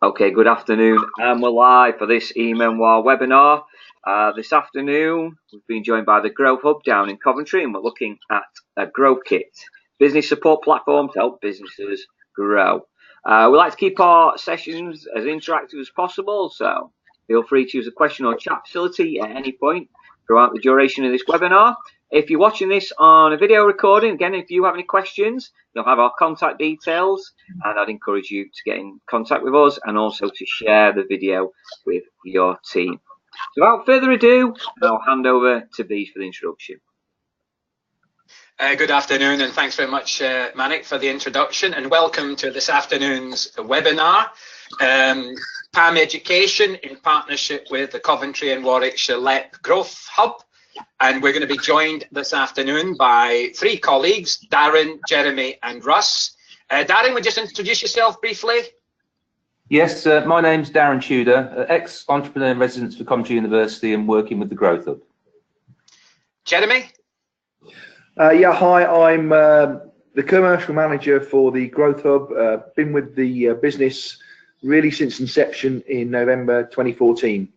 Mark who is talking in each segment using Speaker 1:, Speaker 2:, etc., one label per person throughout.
Speaker 1: Okay, good afternoon, and we're live for this e-Memoir webinar. This afternoon, we've been joined by the Growth Hub down in Coventry, and we're looking at a GrowthKit, business support platform to help businesses grow. We like to keep our sessions as interactive as possible, so feel free to use a question or chat facility at any point throughout the duration of this webinar. If you're watching this on a video recording, again, if you have any questions, you'll have our contact details, and I'd encourage you to get in contact with us and also to share the video with your team. So without further ado, I'll hand over to Beej for the introduction.
Speaker 2: Good afternoon, and thanks very much, Manik, for the introduction, and welcome to this afternoon's webinar. PAM Education in partnership with the Coventry and Warwickshire LEP Growth Hub. And we're going to be joined this afternoon by three colleagues, Darin, Jeremy and Russ. Darin, would you just introduce yourself briefly?
Speaker 3: Yes, my name's Darin Tudor, ex-entrepreneur in residence for Coventry University and working with the Growth Hub.
Speaker 2: Jeremy?
Speaker 4: Yeah, hi, I'm the commercial manager for the Growth Hub. Been with the business really since inception in November 2014.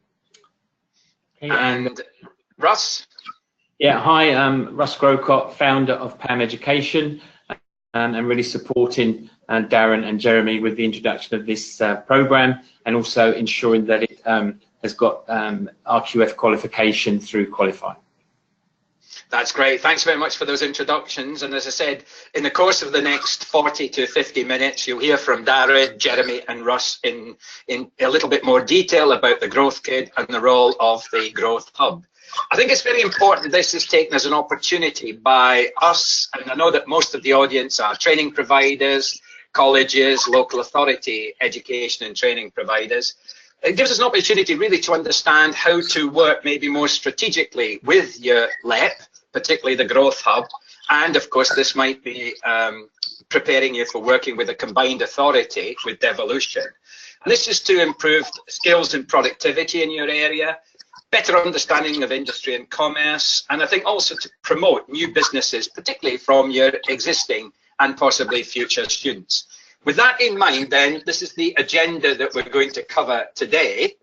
Speaker 2: And Russ?
Speaker 5: Yeah, hi, I'm Russ Growcott, founder of PAM Education, and really supporting Darin and Jeremy with the introduction of this program, and also ensuring that it has got RQF qualification through Qualify.
Speaker 2: That's great. Thanks very much for those introductions. And as I said, in the course of the next 40 to 50 minutes, you'll hear from Darin, Jeremy and Russ in a little bit more detail about the GrowthKit and the role of the Growth Hub. I think it's very important this is taken as an opportunity by us, and I know that most of the audience are training providers, colleges, local authority education and training providers. It gives us an opportunity really to understand how to work maybe more strategically with your LEP, particularly the Growth Hub, and of course this might be preparing you for working with a combined authority with devolution. And this is to improve skills and productivity in your area, better understanding of industry and commerce, and I think also to promote new businesses, particularly from your existing and possibly future students. With that in mind, then, this is the agenda that we're going to cover today.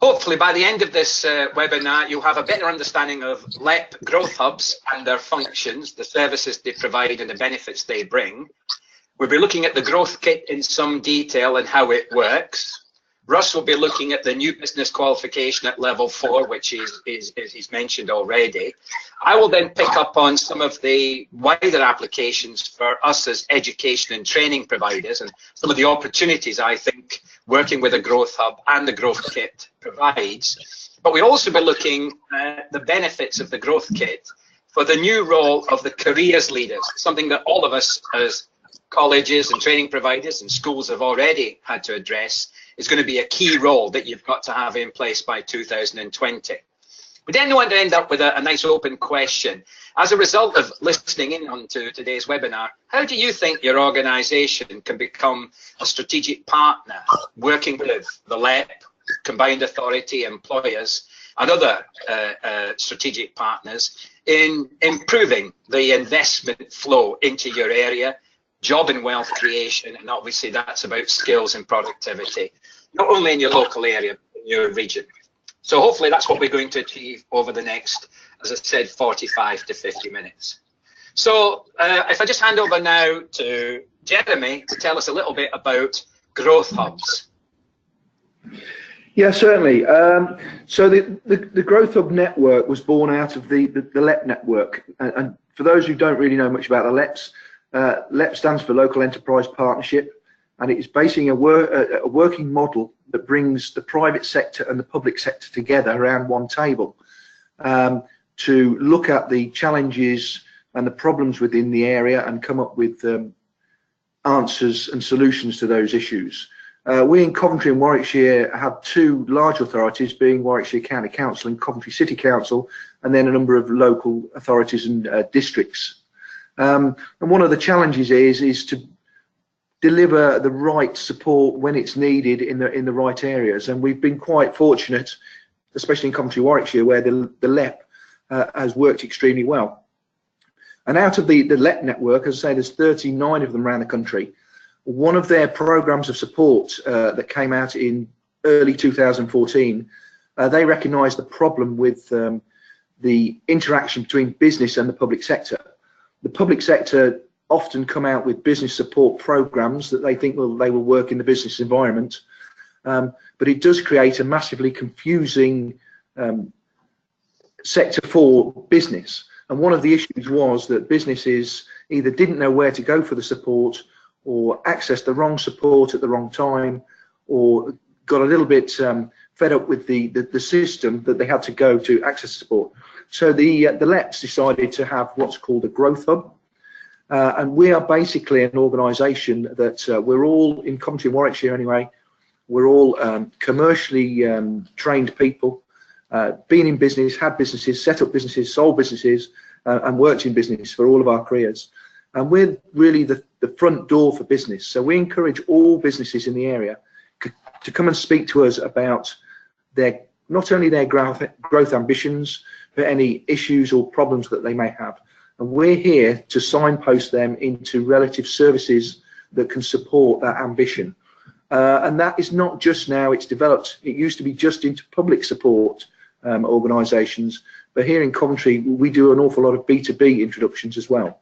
Speaker 2: Hopefully, by the end of this webinar, you'll have a better understanding of LEP growth hubs and their functions, the services they provide and the benefits they bring. We'll be looking at the GrowthKit in some detail and how it works. Russ will be looking at the new business qualification at level 4, which he's mentioned already. I will then pick up on some of the wider applications for us as education and training providers and some of the opportunities I think working with a Growth Hub and the GrowthKit provides. But we'll also be looking at the benefits of the GrowthKit for the new role of the careers leaders, something that all of us as colleges and training providers and schools have already had to address. Is going to be a key role that you've got to have in place by 2020. We then want to end up with a nice open question. As a result of listening in on to today's webinar, how do you think your organisation can become a strategic partner working with the LEP, combined authority, employers and other strategic partners in improving the investment flow into your area, job and wealth creation, and obviously that's about skills and productivity, not only in your local area, but in your region. So hopefully that's what we're going to achieve over the next, as I said, 45 to 50 minutes. So if I just hand over now to Jeremy to tell us a little bit about growth hubs.
Speaker 4: Yeah, certainly. So the Growth Hub network was born out of the LEP network. And for those who don't really know much about the LEPs, LEP stands for Local Enterprise Partnership, and it is basically a working model that brings the private sector and the public sector together around one table to look at the challenges and the problems within the area and come up with answers and solutions to those issues. We in Coventry and Warwickshire have two large authorities, being Warwickshire County Council and Coventry City Council, and then a number of local authorities and districts. And one of the challenges is to deliver the right support when it's needed in the right areas. And we've been quite fortunate, especially in Coventry, Warwickshire, where the LEP has worked extremely well. And out of the LEP network, as I say, there's 39 of them around the country. One of their programs of support that came out in early 2014, they recognised the problem with the interaction between business and the public sector. The public sector often come out with business support programs that they think they will work in the business environment, but it does create a massively confusing sector for business. And one of the issues was that businesses either didn't know where to go for the support, or accessed the wrong support at the wrong time, or got a little bit fed up with the system that they had to go to access support. So the LEPs decided to have what's called a growth hub, and we are basically an organisation that we're all in Coventry and Warwickshire anyway. We're all commercially trained people, been in business, had businesses, set up businesses, sold businesses, and worked in business for all of our careers. And we're really the front door for business. So we encourage all businesses in the area to come and speak to us about not only their growth ambitions, but any issues or problems that they may have. And we're here to signpost them into relative services that can support that ambition. And that is not just now, it's developed. It used to be just into public support organisations, but here in Coventry, we do an awful lot of B2B introductions as well.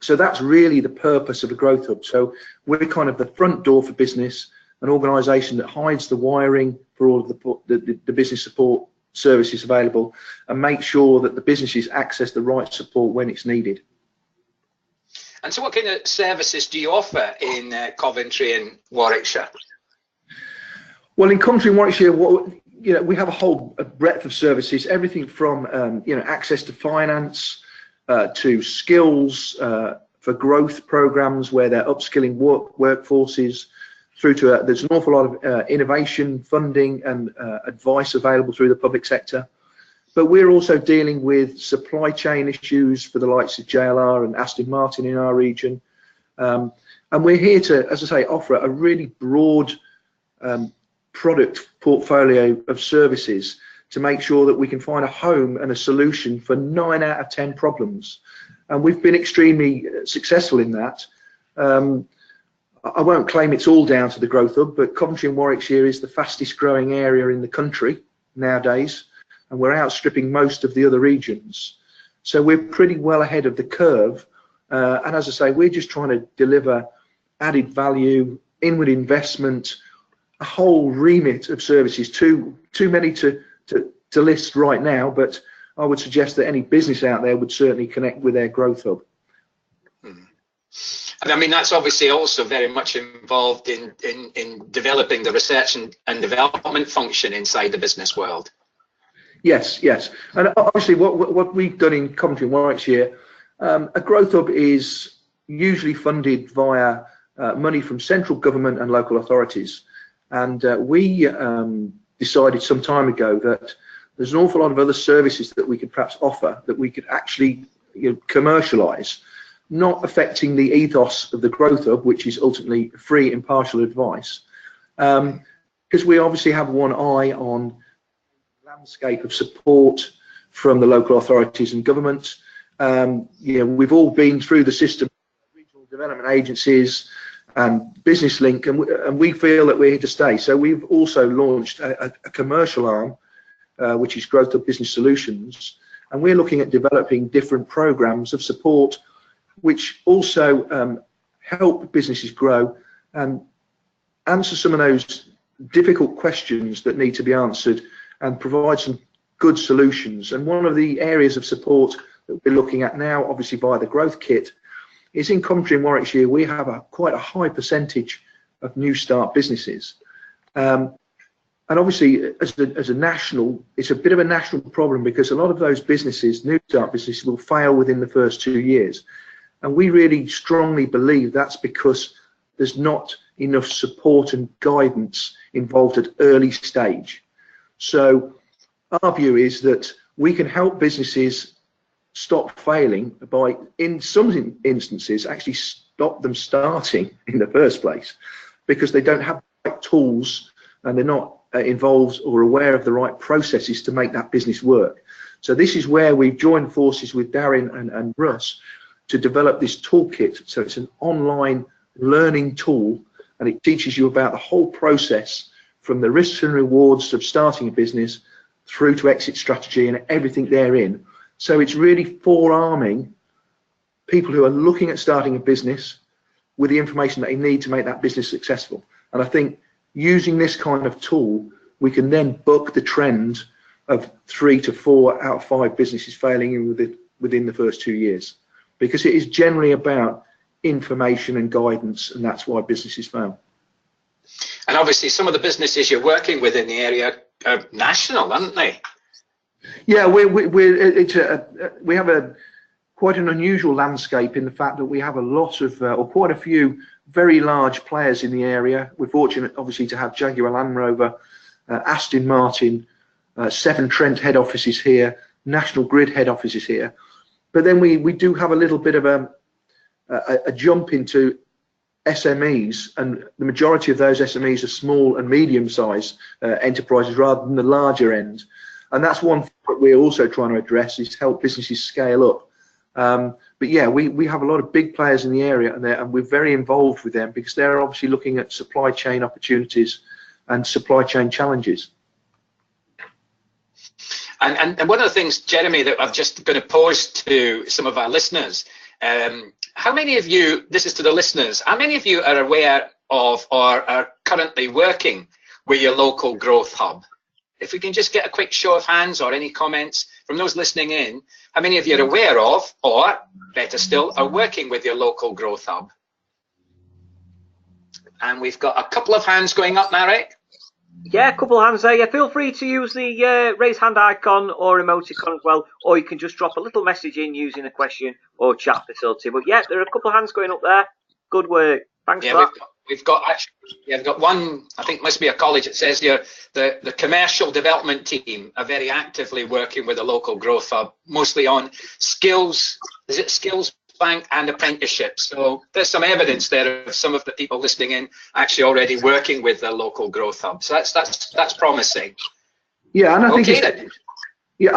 Speaker 4: So that's really the purpose of the Growth Hub. So we're kind of the front door for business, an organisation that hides the wiring for all of the business support services available, and make sure that the businesses access the right support when it's needed.
Speaker 2: And so what kind of services do you offer in Coventry and Warwickshire?
Speaker 4: Well, in Coventry and Warwickshire, we have a whole breadth of services, everything from access to finance, to skills for growth programs where they're upskilling workforces, through to there's an awful lot of innovation funding and advice available through the public sector. But we're also dealing with supply chain issues for the likes of JLR and Aston Martin in our region. And we're here to, as I say, offer a really broad product portfolio of services to make sure that we can find a home and a solution for 9 out of 10 problems. And we've been extremely successful in that. I won't claim it's all down to the Growth Hub, but Coventry and Warwickshire is the fastest growing area in the country nowadays, and we're outstripping most of the other regions. So we're pretty well ahead of the curve. And as I say, we're just trying to deliver added value, inward investment, a whole remit of services, too many to list right now, but I would suggest that any business out there would certainly connect with their Growth Hub.
Speaker 2: And I mean, that's obviously also very much involved in developing the research and development function inside the business world.
Speaker 4: Yes. And obviously what we've done in Coventry and Warwickshire, a Growth Hub is usually funded via money from central government and local authorities. And we decided some time ago that there's an awful lot of other services that we could perhaps offer that we could actually commercialise, not affecting the ethos of the Growth Hub, which is ultimately free impartial advice, because we obviously have one eye on the landscape of support from the local authorities and government. We've all been through the system, regional development agencies and Business Link, and we feel that we're here to stay. So we've also launched a commercial arm, which is Growth Hub Business Solutions, and we're looking at developing different programs of support which also help businesses grow and answer some of those difficult questions that need to be answered and provide some good solutions. And one of the areas of support that we're looking at now, obviously via the GrowthKit, is in Coventry and Warwickshire we have quite a high percentage of new start businesses. And obviously as a national, it's a bit of a national problem, because a lot of those businesses, new start businesses, will fail within the first 2 years. And we really strongly believe that's because there's not enough support and guidance involved at early stage. So our view is that we can help businesses stop failing by, in some instances, actually stop them starting in the first place, because they don't have the right tools and they're not involved or aware of the right processes to make that business work. So this is where we've joined forces with Darin and Russ to develop this toolkit. So it's an online learning tool, and it teaches you about the whole process from the risks and rewards of starting a business through to exit strategy and everything therein. So it's really forearming people who are looking at starting a business with the information that they need to make that business successful. And I think using this kind of tool, we can then buck the trend of 3 to 4 out of 5 businesses failing within the first 2 years, because it is generally about information and guidance, and that's why businesses fail.
Speaker 2: And obviously some of the businesses you're working with in the area are national, aren't they?
Speaker 4: Yeah, we have quite an unusual landscape in the fact that we have a lot of, or quite a few very large players in the area. We're fortunate, obviously, to have Jaguar Land Rover, Aston Martin, Severn Trent head offices here, National Grid head offices here. But then we do have a little bit of a jump into SMEs, and the majority of those SMEs are small and medium-sized enterprises rather than the larger end. And that's one thing that we're also trying to address, is help businesses scale up. But yeah, we have a lot of big players in the area, and we're very involved with them because they're obviously looking at supply chain opportunities and supply chain challenges.
Speaker 2: And one of the things, Jeremy, that I'm just going to pose to some of our listeners, how many of you, this is to the listeners, how many of you are aware of or are currently working with your local growth hub? If we can just get a quick show of hands or any comments from those listening in, how many of you are aware of, or better still, are working with your local growth hub? And we've got a couple of hands going up, Marek.
Speaker 1: Yeah, a couple of hands there. Yeah, feel free to use the raise hand icon or emoticon as well, or you can just drop a little message in using a question or chat facility. But yeah, there are a couple of hands going up there. Good work. Thanks for that.
Speaker 2: We've got one, I think must be a college. It says here the commercial development team are very actively working with the local growth hub, mostly on skills. Is it skills bank and apprenticeships? So there's some evidence there of some of the people listening in actually already working with the local growth hub. So that's promising.
Speaker 4: Yeah, and I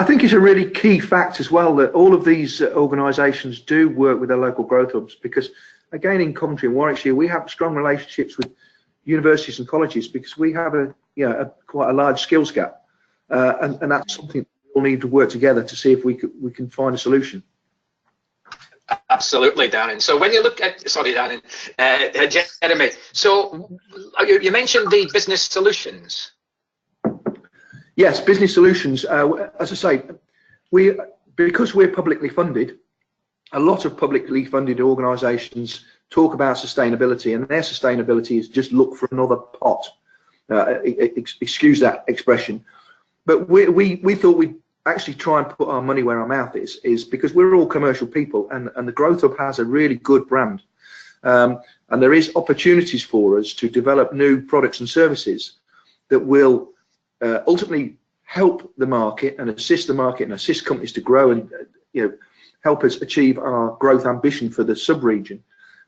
Speaker 4: think it's a really key fact as well that all of these organisations do work with their local growth hubs, because again, in Coventry and Warwickshire, we have strong relationships with universities and colleges because we have quite a large skills gap, and that's something we'll need to work together to see if we can find a solution.
Speaker 2: Absolutely, Darin. So when you look at, sorry, Darin, Jeremy. So you mentioned the business solutions.
Speaker 4: Yes, business solutions. As I say, because we're publicly funded, a lot of publicly funded organisations talk about sustainability, and their sustainability is just look for another pot. Excuse that expression, but we thought we'd actually try and put our money where our mouth is because we're all commercial people, and the Growth Hub has a really good brand, and there is opportunities for us to develop new products and services that will ultimately help the market and assist companies to grow and help us achieve our growth ambition for the sub-region.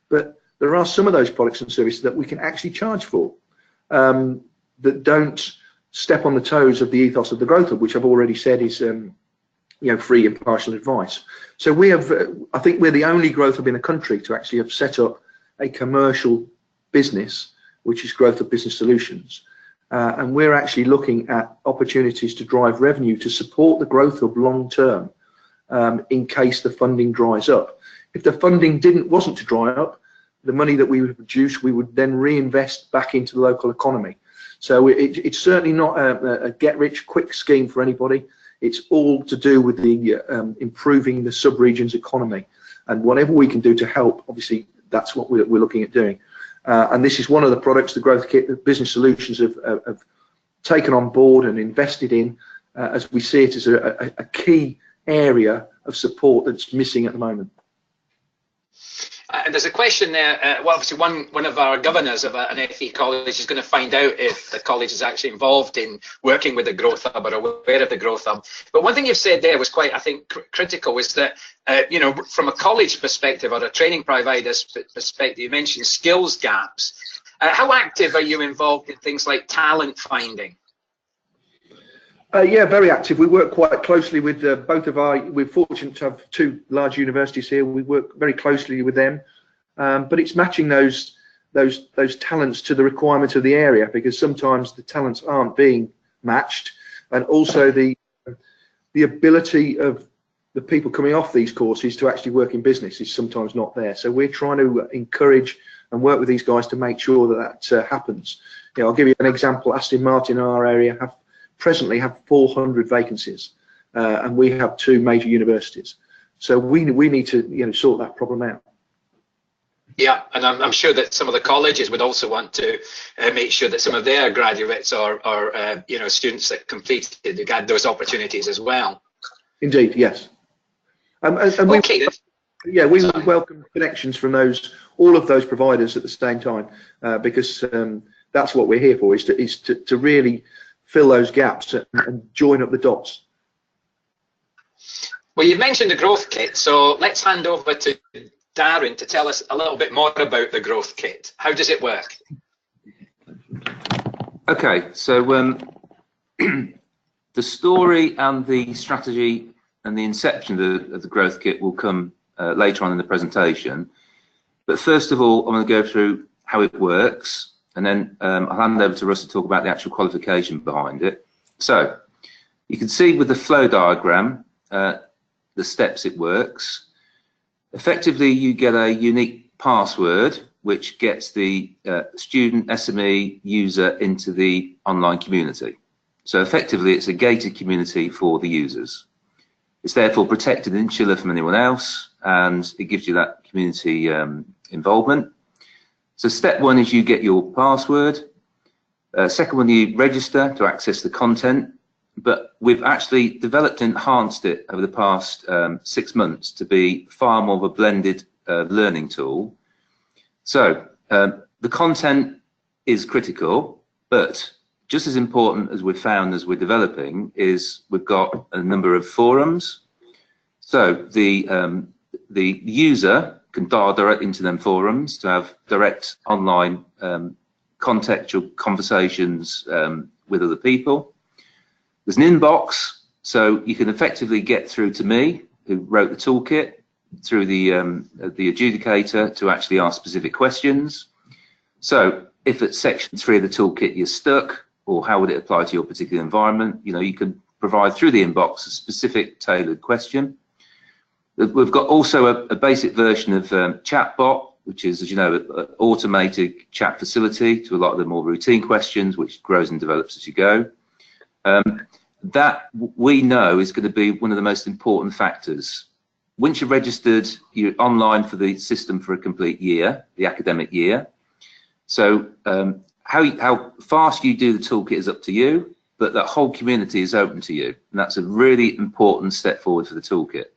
Speaker 4: But there are some of those products and services that we can actually charge for, that don't step on the toes of the ethos of the Growth Hub, which I've already said is free impartial advice. So we have, I think we're the only Growth Hub in the country to actually have set up a commercial business, which is Growth Hub Business Solutions. And we're actually looking at opportunities to drive revenue to support the Growth Hub long term, in case the funding dries up. If the funding wasn't to dry up, the money that we would produce, we would then reinvest back into the local economy. So it's certainly not a get-rich-quick scheme for anybody. It's all to do with the improving the sub-region's economy, and whatever we can do to help, obviously, that's what we're looking at doing. And this is one of the products the GrowthKit, the Business Solutions have taken on board and invested in, as we see it as a key area of support that's missing at the moment.
Speaker 2: And there's a question there. Well, obviously, one of our governors of an FE college is going to find out if the college is actually involved in working with the Growth Hub or aware of the Growth Hub. But one thing you've said there was quite, I think, critical, is that from a college perspective or a training provider's perspective, you mentioned skills gaps. How active are you involved in things like talent finding?
Speaker 4: Yeah, very active. We work quite closely with both of our. We're fortunate to have two large universities here. We work very closely with them, but it's matching those talents to the requirements of the area, because sometimes the talents aren't being matched, and also the ability of the people coming off these courses to actually work in business is sometimes not there. So we're trying to encourage and work with these guys to make sure that happens. You know, I'll give you an example. Aston Martin in our area presently have 400 vacancies, and we have two major universities. So we need to sort that problem out.
Speaker 2: Yeah, and I'm sure that some of the colleges would also want to make sure that some of their graduates or students that completed got those opportunities as well. Indeed, yes.
Speaker 4: And okay. We welcome connections from all of those providers at the same time, because that's what we're here for, is to really fill those gaps and join up the dots.
Speaker 2: Well, you've mentioned the GrowthKit, so let's hand over to Darin to tell us a little bit more about the GrowthKit. How does it work?
Speaker 3: Okay, so the story and the strategy and the inception of the GrowthKit will come later on in the presentation. But first of all, I'm going to go through how it works, and then I'll hand over to Russ to talk about the actual qualification behind it. So you can see with the flow diagram the steps it works. Effectively, you get a unique password which gets the student, SME, user into the online community. So effectively, it's a gated community for the users. It's therefore protected and insular from anyone else, and it gives you that community involvement. So step one is you get your password. Second one, you register to access the content. But we've actually developed and enhanced it over the past 6 months to be far more of a blended learning tool. So the content is critical, but just as important as we've found as we're developing is we've got a number of forums. So the user can dial direct into them forums to have direct online contextual conversations with other people. There's an inbox, so you can effectively get through to me, who wrote the toolkit, through the adjudicator to actually ask specific questions. So if at section 3 of the toolkit you're stuck, or how would it apply to your particular environment, you can provide through the inbox a specific tailored question. We've got also a basic version of chatbot, which is, as you know, an automated chat facility to a lot of the more routine questions, which grows and develops as you go. That we know is going to be one of the most important factors. Once you're registered, you're online for the system for a complete year, the academic year. So how fast you do the toolkit is up to you, but that whole community is open to you. And that's a really important step forward for the toolkit.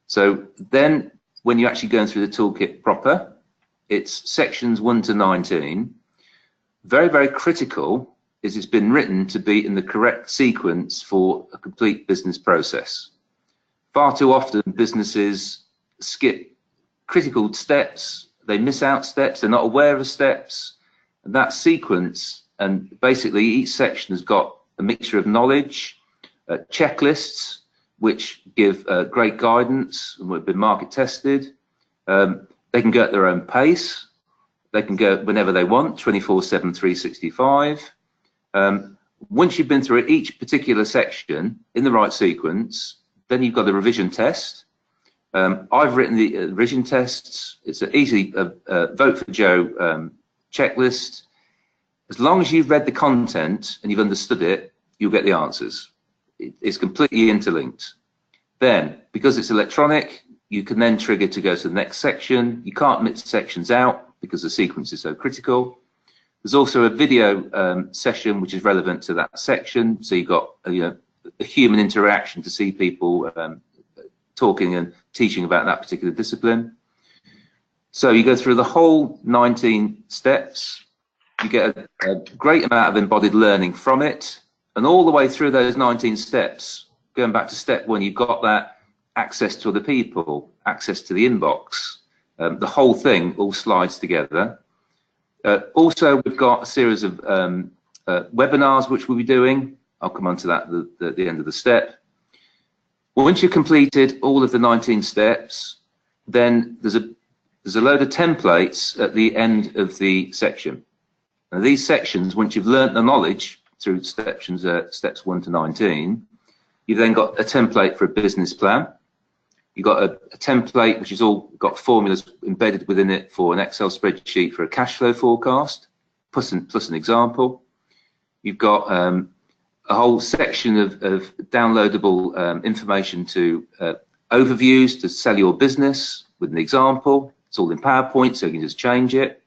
Speaker 3: So then when you're actually going through the toolkit proper, it's sections 1 to 19. Very, very critical is it's been written to be in the correct sequence for a complete business process. Far too often businesses skip critical steps, they miss out steps, they're not aware of steps, and that sequence, and basically each section has got a mixture of knowledge, checklists, which give great guidance and have been market tested. They can go at their own pace, they can go whenever they want, 24/7, 365. Once you've been through each particular section in the right sequence, then you've got a revision test. I've written the revision tests. It's an easy vote for Joe checklist. As long as you've read the content and you've understood it, you'll get the answers. It's completely interlinked. Then, because it's electronic, you can then trigger to go to the next section. You can't miss sections out because the sequence is so critical. There's also a video session which is relevant to that section. So you've got a human interaction to see people talking and teaching about that particular discipline. So you go through the whole 19 steps. You get a great amount of embodied learning from it. And all the way through those 19 steps, going back to step 1, you've got that access to other people, access to the inbox. The whole thing all slides together. Also, we've got a series of webinars which we'll be doing. I'll come on to that at the end of the step. Once you've completed all of the 19 steps, then there's a load of templates at the end of the section. Now these sections, once you've learnt the knowledge through steps 1 to 19, you've then got a template for a business plan. You've got a template which has all got formulas embedded within it for an Excel spreadsheet for a cash flow forecast, plus an example. You've got a whole section of downloadable information to overviews to sell your business with an example. It's all in PowerPoint, so you can just change it.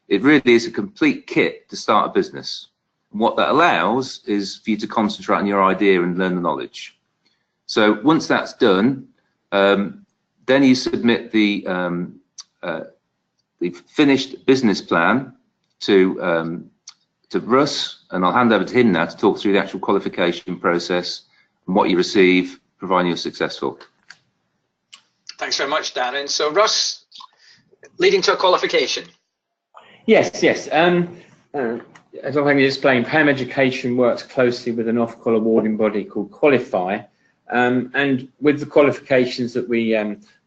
Speaker 3: It really is a complete kit to start a business. And what that allows is for you to concentrate on your idea and learn the knowledge. So once that's done, then you submit the finished business plan to Russ, and I'll hand over to him now to talk through the actual qualification process and what you receive, providing you're successful.
Speaker 2: Thanks very much, Darin. So Russ, leading to a qualification.
Speaker 5: Yes. As I've explained, PAM Education works closely with an Ofqual awarding body called Qualify, and with the qualifications that we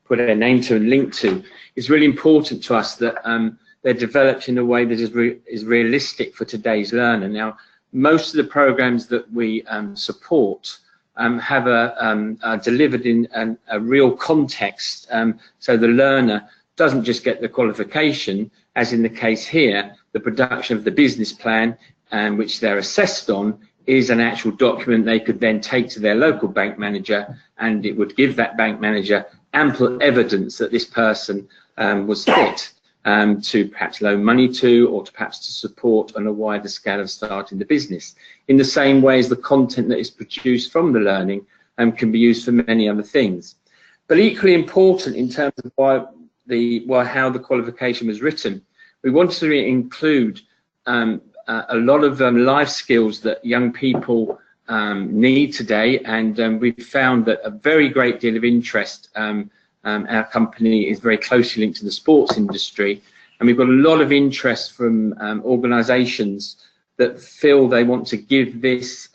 Speaker 5: put a name to and link to, it's really important to us that they're developed in a way that is realistic for today's learner. Now, most of the programs that we support are delivered in a real context, so the learner doesn't just get the qualification, as in the case here, the production of the business plan, which they're assessed on, is an actual document they could then take to their local bank manager, and it would give that bank manager ample evidence that this person was fit to perhaps loan money to, or to perhaps to support on a wider scale of starting the business. In the same way as the content that is produced from the learning can be used for many other things. But equally important in terms of how the qualification was written, we wanted to include a lot of life skills that young people need today, and we've found that a very great deal of interest. Our company is very closely linked to the sports industry, and we've got a lot of interest from organisations that feel they want to give this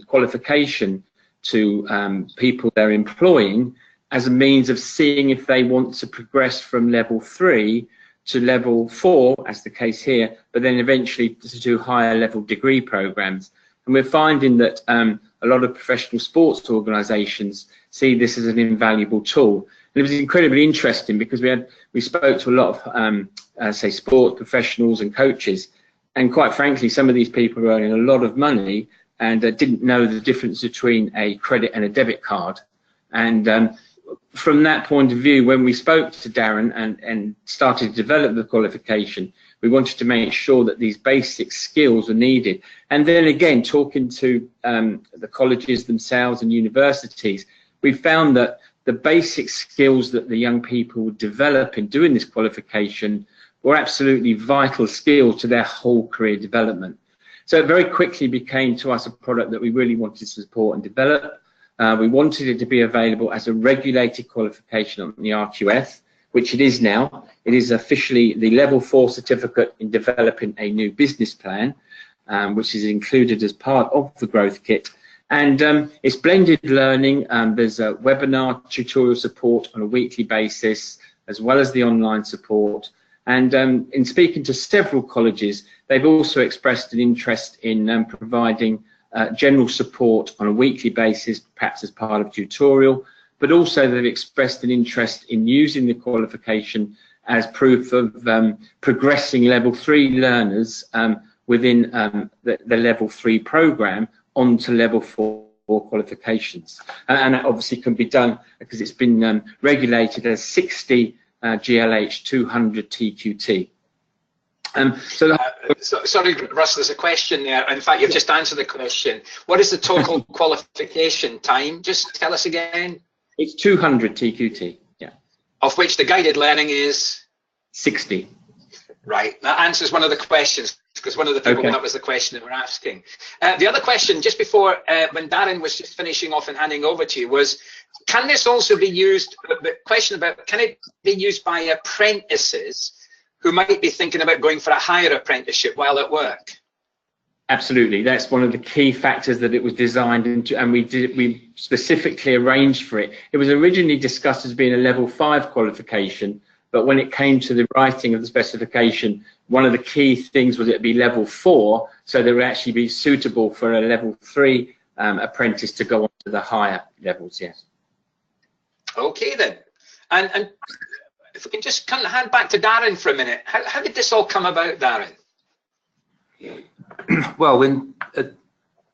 Speaker 5: qualification to people they're employing as a means of seeing if they want to progress from level 3 to level 4, as the case here, but then eventually to do higher level degree programs. And we're finding that a lot of professional sports organisations see this as an invaluable tool. And it was incredibly interesting because we spoke to a lot of say sports professionals and coaches, and quite frankly, some of these people were earning a lot of money and didn't know the difference between a credit and a debit card. And from that point of view, when we spoke to Darin and started to develop the qualification, we wanted to make sure that these basic skills were needed. And then again, talking to the colleges themselves and universities, we found that the basic skills that the young people would develop in doing this qualification were absolutely vital skills to their whole career development. So it very quickly became to us a product that we really wanted to support and develop. We wanted it to be available as a regulated qualification on the RQF, which it is now. It is officially the level 4 certificate in developing a new business plan, which is included as part of the Growth Kit. And it's blended learning. There's a webinar tutorial support on a weekly basis, as well as the online support. And in speaking to several colleges, they've also expressed an interest in providing general support on a weekly basis, perhaps as part of tutorial, but also they've expressed an interest in using the qualification as proof of progressing level 3 learners within the level 3 program onto level 4 qualifications. And that obviously can be done because it's been regulated as 60 GLH 200 TQT.
Speaker 2: Sorry, Russ, there's a question there. In fact, you've just answered the question. What is the total qualification time? Just tell us again.
Speaker 5: It's 200 TQT, yeah.
Speaker 2: Of which the guided learning is? 60. Right, that answers one of the questions, because one of the people, that was the question they were asking. The other question, just before, when Darin was just finishing off and handing over to you, was, can this also be used, the question about, can it be used by apprentices who might be thinking about going for a higher apprenticeship while at work?
Speaker 5: Absolutely, that's one of the key factors that it was designed into, and we specifically arranged for it. It was originally discussed as being a level 5 qualification, but when it came to the writing of the specification, one of the key things was it be level 4, so that it would actually be suitable for a level 3 apprentice to go on to the higher levels. Yes. Okay then, and if we can just kind of hand back to Darin for a minute, how did this all come about, Darin?
Speaker 3: Well,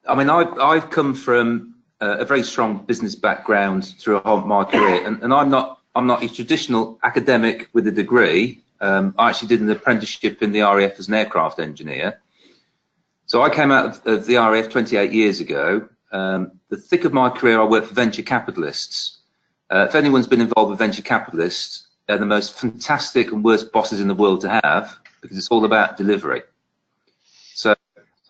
Speaker 3: I've come from a very strong business background throughout my career, and I'm not a traditional academic with a degree. I actually did an apprenticeship in the RAF as an aircraft engineer. So I came out of the RAF 28 years ago. The thick of my career, I worked for venture capitalists. If anyone's been involved with venture capitalists, they're the most fantastic and worst bosses in the world to have, because it's all about delivery. So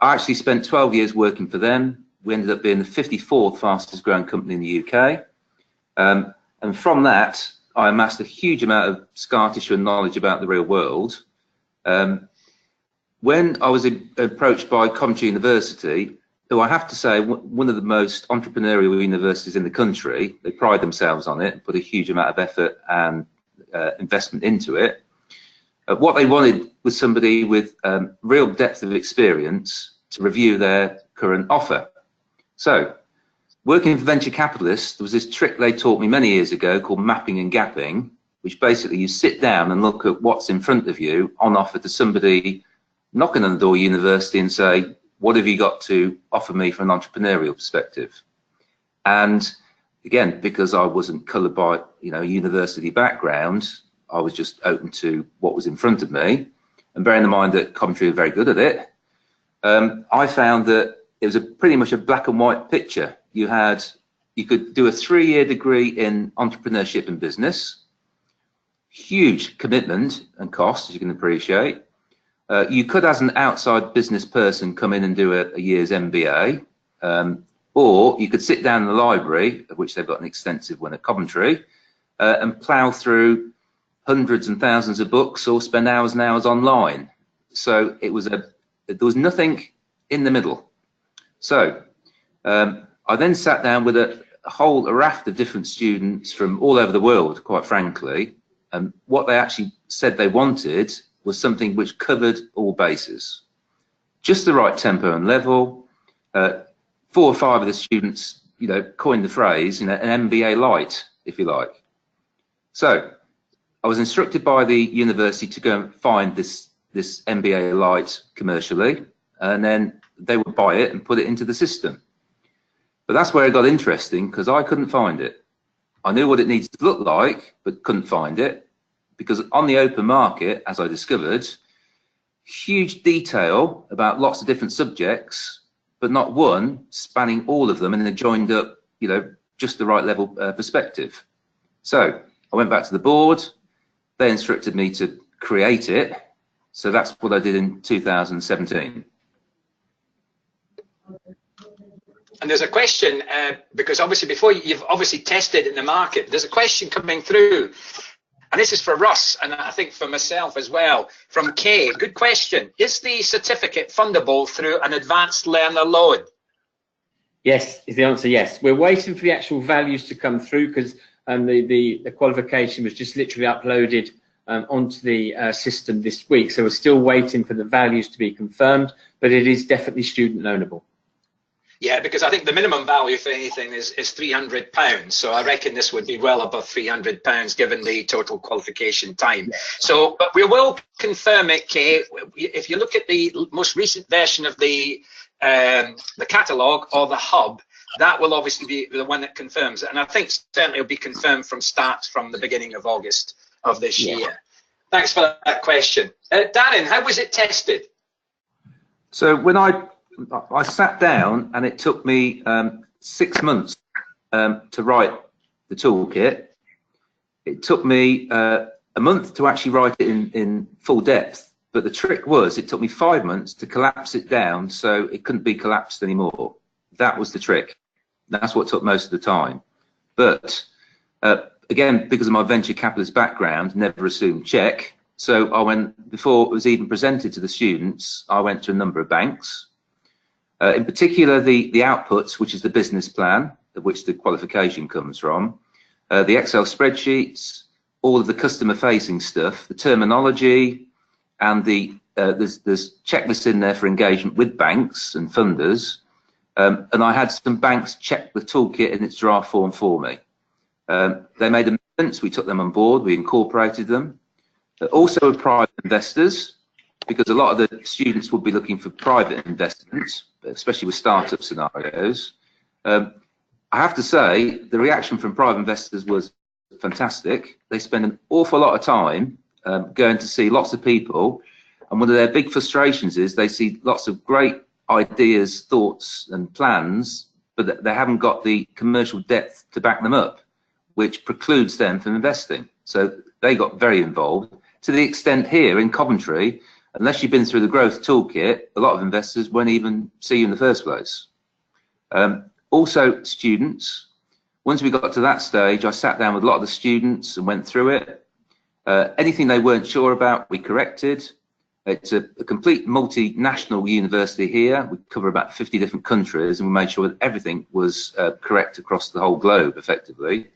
Speaker 3: I actually spent 12 years working for them. We ended up being the 54th fastest growing company in the UK. And from that, I amassed a huge amount of scar tissue and knowledge about the real world. When I was approached by Coventry University, who I have to say, one of the most entrepreneurial universities in the country, they pride themselves on it, put a huge amount of effort and investment into it. What they wanted was somebody with real depth of experience to review their current offer. So, working for venture capitalists, there was this trick they taught me many years ago called mapping and gapping, which basically you sit down and look at what's in front of you on offer to somebody knocking on the door of university and say, what have you got to offer me from an entrepreneurial perspective? And again, because I wasn't coloured by a university background, I was just open to what was in front of me, and bearing in mind that Coventry are very good at it, I found that it was pretty much a black and white picture. You could do a 3-year degree in entrepreneurship and business, huge commitment and cost, as you can appreciate. You could, as an outside business person, come in and do a year's MBA, or you could sit down in the library, of which they've got an extensive one at Coventry, and plough through hundreds and thousands of books, or spend hours and hours online. So there was nothing in the middle. So I then sat down with a whole raft of different students from all over the world, quite frankly, and what they actually said they wanted was something which covered all bases. Just the right tempo and level. 4 or 5 of the students, coined the phrase, an MBA light, if you like. So I was instructed by the university to go and find this MBA light commercially, and then they would buy it and put it into the system. But that's where it got interesting, because I couldn't find it. I knew what it needs to look like, but couldn't find it, because on the open market, as I discovered, huge detail about lots of different subjects, but not one spanning all of them and then joined up, just the right level perspective. So I went back to the board. They instructed me to create it. So that's what I did in 2017.
Speaker 2: And there's a question, because obviously before you've obviously tested in the market, there's a question coming through. And this is for Russ, and I think for myself as well, from Kay. Good question. Is the certificate fundable through an advanced learner loan?
Speaker 5: Yes, is the answer yes. We're waiting for the actual values to come through, because the qualification was just literally uploaded onto the system this week. So we're still waiting for the values to be confirmed, but it is definitely student loanable.
Speaker 2: Yeah, because I think the minimum value for anything is £300. So I reckon this would be well above £300 given the total qualification time. Yeah. So, but we will confirm it, Kay. If you look at the most recent version of the catalogue or the hub, that will obviously be the one that confirms it. And I think certainly it'll be confirmed from the beginning of August of this year. Thanks for that question. Darin, how was it tested?
Speaker 3: So when I sat down, and it took me 6 months to write the toolkit. It took me a month to actually write it in full depth, but the trick was it took me 5 months to collapse it down so it couldn't be collapsed anymore. That was the trick. That's what took most of the time. But again, because of my venture capitalist background, never assumed check. So I went, before it was even presented to the students, I went to a number of banks. In particular, the outputs, which is the business plan, of which the qualification comes from, the Excel spreadsheets, all of the customer-facing stuff, the terminology, and there's checklists in there for engagement with banks and funders. And I had some banks check the toolkit in its draft form for me. They made amendments, we took them on board, we incorporated them. Also with private investors, because a lot of the students would be looking for private investments, especially with startup scenarios. I have to say, the reaction from private investors was fantastic. They spend an awful lot of time going to see lots of people, and one of their big frustrations is they see lots of great ideas, thoughts and plans, but they haven't got the commercial depth to back them up, which precludes them from investing. So they got very involved, to the extent here in Coventry, unless you've been through the Growth Toolkit, a lot of investors won't even see you in the first place. Also students, once we got to that stage, I sat down with a lot of the students and went through it. Anything they weren't sure about, we corrected. It's a complete multinational university here. We cover about 50 different countries, and we made sure that everything was correct across the whole globe, effectively.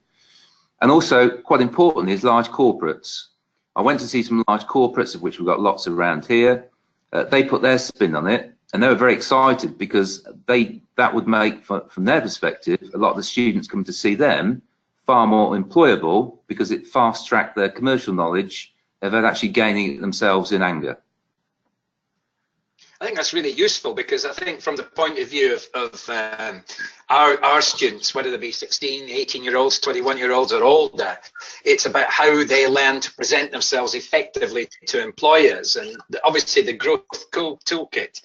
Speaker 3: And also, quite importantly, is large corporates. I went to see some large corporates, of which we've got lots around here. They put their spin on it, and they were very excited because that would make, from their perspective, a lot of the students coming to see them far more employable, because it fast-tracked their commercial knowledge of actually gaining it themselves in anger.
Speaker 2: I think that's really useful, because I think from the point of view of our students, whether they be 16, 18-year-olds, 21-year-olds or older, it's about how they learn to present themselves effectively to employers. And obviously the Growth Toolkit,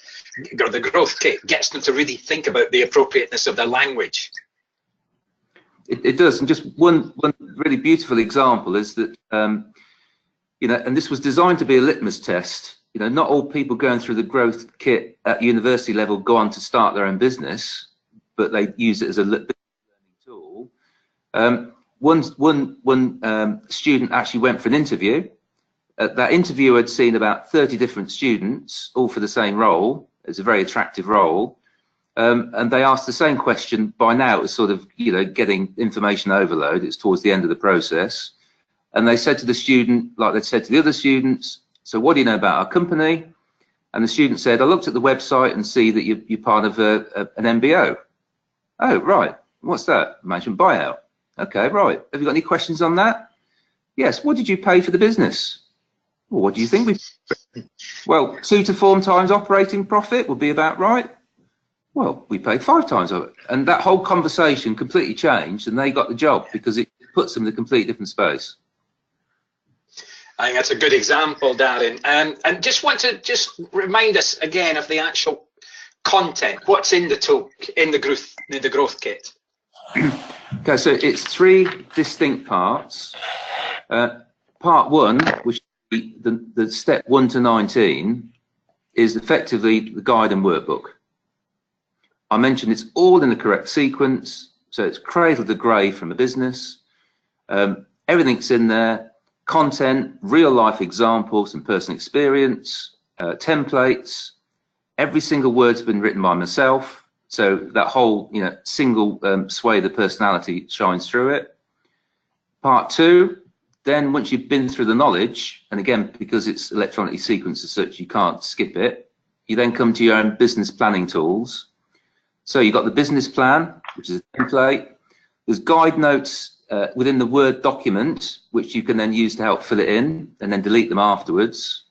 Speaker 2: or the Growth Kit, gets them to really think about the appropriateness of their language.
Speaker 3: It does. And just one really beautiful example is that, you know, and this was designed to be a litmus test. You know, not all people going through the Growth Kit at university level go on to start their own business, but they use it as a learning tool. One student actually went for an interview. That interview had seen about 30 different students, all for the same role. It's a very attractive role. And they asked the same question. By now, it was sort of, you know, getting information overload. It's towards the end of the process. And they said to the student, like they said to the other students, so what do you know about our company? And the student said, I looked at the website and see that you're part of an MBO. Oh, right. What's that? Management buyout. Okay, right. Have you got any questions on that? Yes. What did you pay for the business? Well, what do you think? Well, 2 to 4 times operating profit would be about right. Well, we paid 5 times of it. And that whole conversation completely changed, and they got the job because it puts them in a completely different space.
Speaker 2: I think that's a good example, Darin. And just want to remind us again of the actual content. What's in the Growth Kit?
Speaker 3: Okay, so it's 3 distinct parts. Part 1, which is the step 1 to 19, is effectively the guide and workbook. I mentioned it's all in the correct sequence, so it's cradle to grave from a business. Everything's in there. Content, real life examples and personal experience, templates. Every single word's been written by myself, so that whole, you know, single sway of the personality shines through it. Part 2, then once you've been through the knowledge, and again, because it's electronically sequenced as such, you can't skip it, you then come to your own business planning tools. So you've got the business plan, which is a template. There's guide notes within the Word document, which you can then use to help fill it in and then delete them afterwards.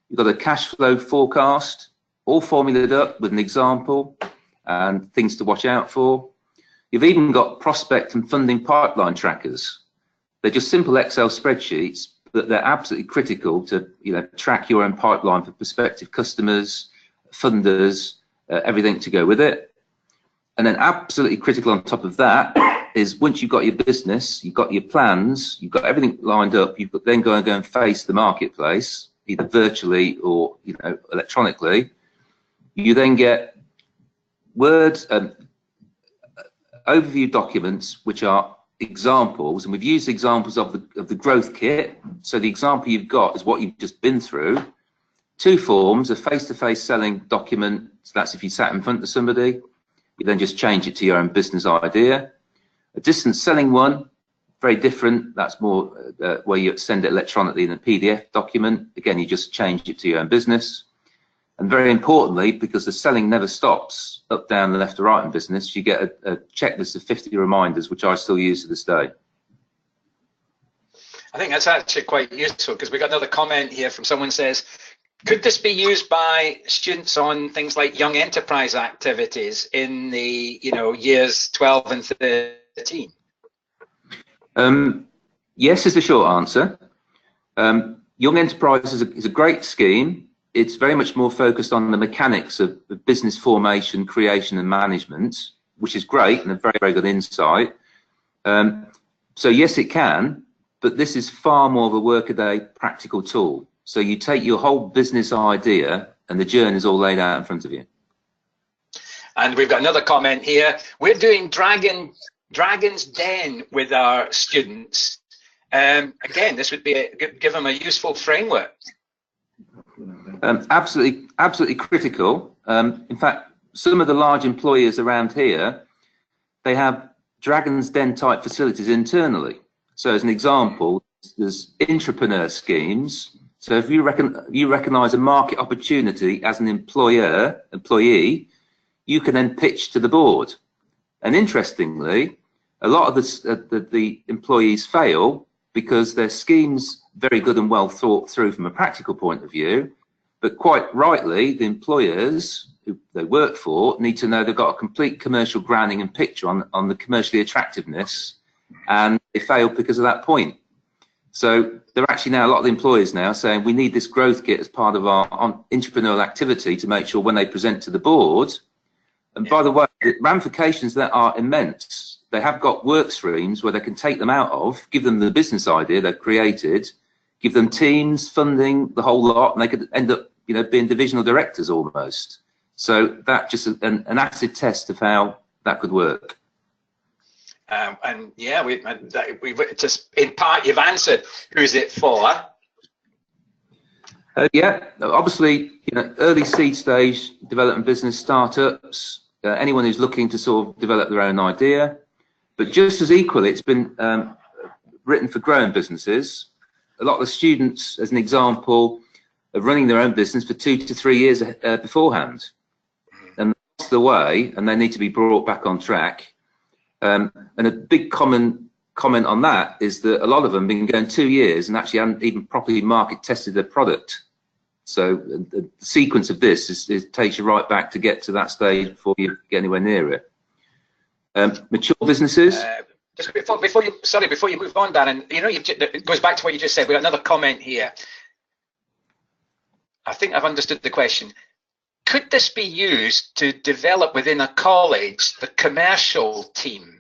Speaker 3: You've got a cash flow forecast, all formulated up with an example and things to watch out for. You've even got prospect and funding pipeline trackers. They're just simple Excel spreadsheets, but they're absolutely critical to, you know, track your own pipeline for prospective customers, funders, everything to go with it. And then absolutely critical on top of that is once you've got your business, you've got your plans, you've got everything lined up, you've got then go and face the marketplace, either virtually or, you know, electronically. You then get words and overview documents, which are examples, and we've used examples of the Growth Kit. So the example you've got is what you've just been through, two forms: a face-to-face selling document, so that's if you sat in front of somebody, you then just change it to your own business idea. A distance selling one, very different, that's more where you send it electronically in a PDF document. Again, you just change it to your own business. And very importantly, because the selling never stops, up, down, left or right in business, you get a checklist of 50 reminders, which I still use to this day.
Speaker 2: I think that's actually quite useful, because we got another comment here from someone says, could this be used by students on things like young enterprise activities in the years 12 and 13?
Speaker 3: Yes is the short answer. Young enterprise is a great scheme. It's very much more focused on the mechanics of business formation, creation and management, which is great and a very, very good insight. So yes, it can, but this is far more of a workaday practical tool. So you take your whole business idea and the journey is all laid out in front of you.
Speaker 2: And we've got another comment here. We're doing Dragon's Den with our students. Again, this would be give them a useful framework. Absolutely critical.
Speaker 3: In fact, some of the large employers around here, they have Dragon's Den type facilities internally. So as an example, there's entrepreneur schemes. So if you recognise a market opportunity as an employee, you can then pitch to the board. And interestingly, a lot of the employees fail because their scheme's very good and well thought through from a practical point of view, but quite rightly, the employers who they work for need to know they've got a complete commercial grounding and picture on the commercially attractiveness, and they fail because of that point. So there are actually now a lot of the employers now saying we need this growth kit as part of our entrepreneurial activity to make sure when they present to the board. And by the way, the ramifications that are immense. They have got work streams where they can take them out of, give them the business idea they've created, give them teams, funding, the whole lot, and they could end up, being divisional directors almost. So that's just an acid test of how that could work.
Speaker 2: And yeah, we've just in part you've answered. Who's it for?
Speaker 3: Yeah, obviously, early seed stage development business startups, anyone who's looking to sort of develop their own idea. But just as equally, it's been written for growing businesses. A lot of the students, as an example, are running their own business for 2 to 3 years beforehand. And that's the way, and they need to be brought back on track. And a big common comment on that is that a lot of them have been going 2 years and actually haven't even properly market tested their product. So the sequence of this takes you right back to get to that stage before you get anywhere near it. Mature businesses.
Speaker 2: Just before you move on, Darin, it goes back to what you just said. We got another comment here. I think I've understood the question. Could this be used to develop within a college the commercial team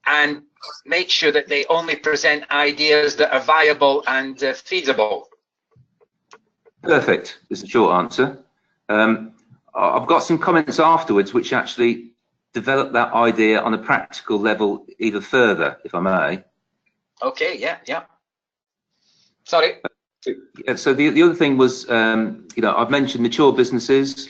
Speaker 2: and make sure that they only present ideas that are viable and feasible?
Speaker 3: Perfect is the short answer. I've got some comments afterwards which actually develop that idea on a practical level even further, if I may. Okay, yeah. Sorry. So the other thing was, I've mentioned mature businesses.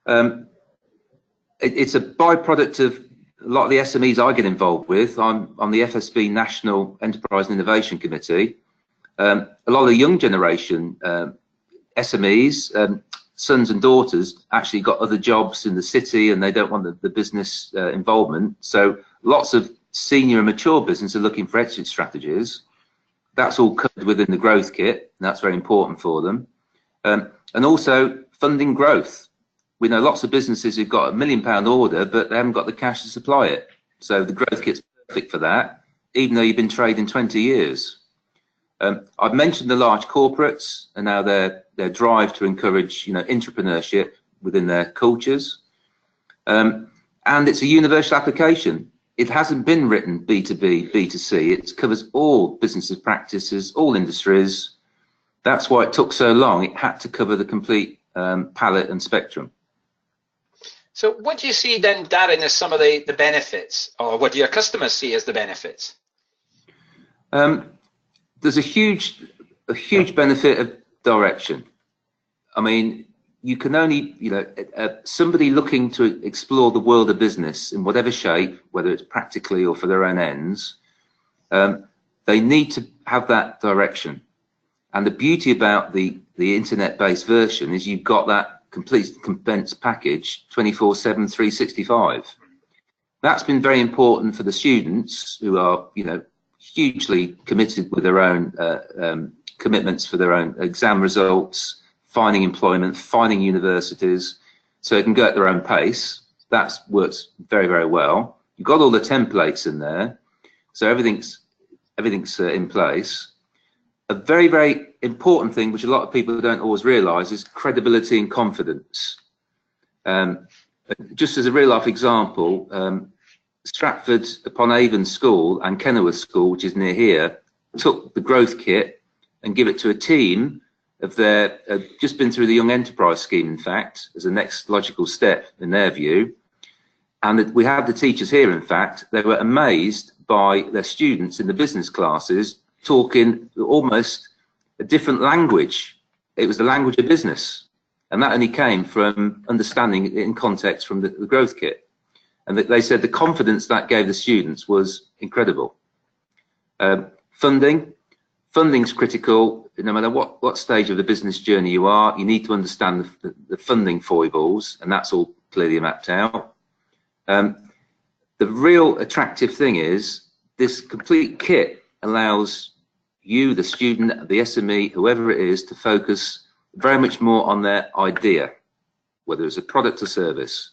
Speaker 3: It's a byproduct of a lot of the SMEs I get involved with. I'm on the FSB National Enterprise and Innovation Committee. A lot of the young generation SMEs, sons and daughters, actually got other jobs in the city and they don't want the business involvement. So lots of senior and mature business are looking for exit strategies. That's all covered within the growth kit, and that's very important for them. And also funding growth. We know lots of businesses who've got £1 million order, but they haven't got the cash to supply it. So the growth kit's perfect for that, even though you've been trading 20 years. I've mentioned the large corporates and now their drive to encourage, entrepreneurship within their cultures. And it's a universal application. It hasn't been written B2B, B2C. It covers all businesses, practices, all industries. That's why it took so long. It had to cover the complete palette and spectrum.
Speaker 2: So what do you see then, Darin, as some of the benefits, or what do your customers see as the benefits?
Speaker 3: There's a huge benefit of direction. I mean, you can only, somebody looking to explore the world of business in whatever shape, whether it's practically or for their own ends, they need to have that direction. And the beauty about the internet-based version is you've got that complete condensed package 24/7, 365. That's been very important for the students who are, hugely committed with their own commitments for their own exam results, finding employment, finding universities, so they can go at their own pace. That works very, very well. You've got all the templates in there, so everything's in place. A very, very important thing, which a lot of people don't always realise, is credibility and confidence. Just as a real life example, Stratford upon Avon School and Kenilworth School, which is near here, took the GrowthKit and give it to a team of their, just been through the Young Enterprise Scheme, in fact, as a next logical step in their view. And we had the teachers here, in fact, they were amazed by their students in the business classes talking almost a different language. It was the language of business. And that only came from understanding it in context from the GrowthKit. And they said the confidence that gave the students was incredible. Funding's critical. No matter what stage of the business journey you are, you need to understand the funding foibles, and that's all clearly mapped out. The real attractive thing is this complete kit allows you, the student, the SME, whoever it is, to focus very much more on their idea, whether it's a product or service.